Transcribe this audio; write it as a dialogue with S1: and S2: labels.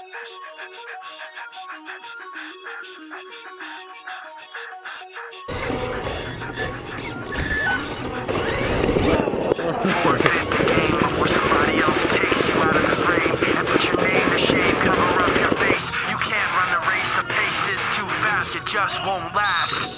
S1: Forfeit the game before somebody else takes you out of the frame and put your name to shame, cover up your face. You can't run the race, the pace is too fast, it just won't last.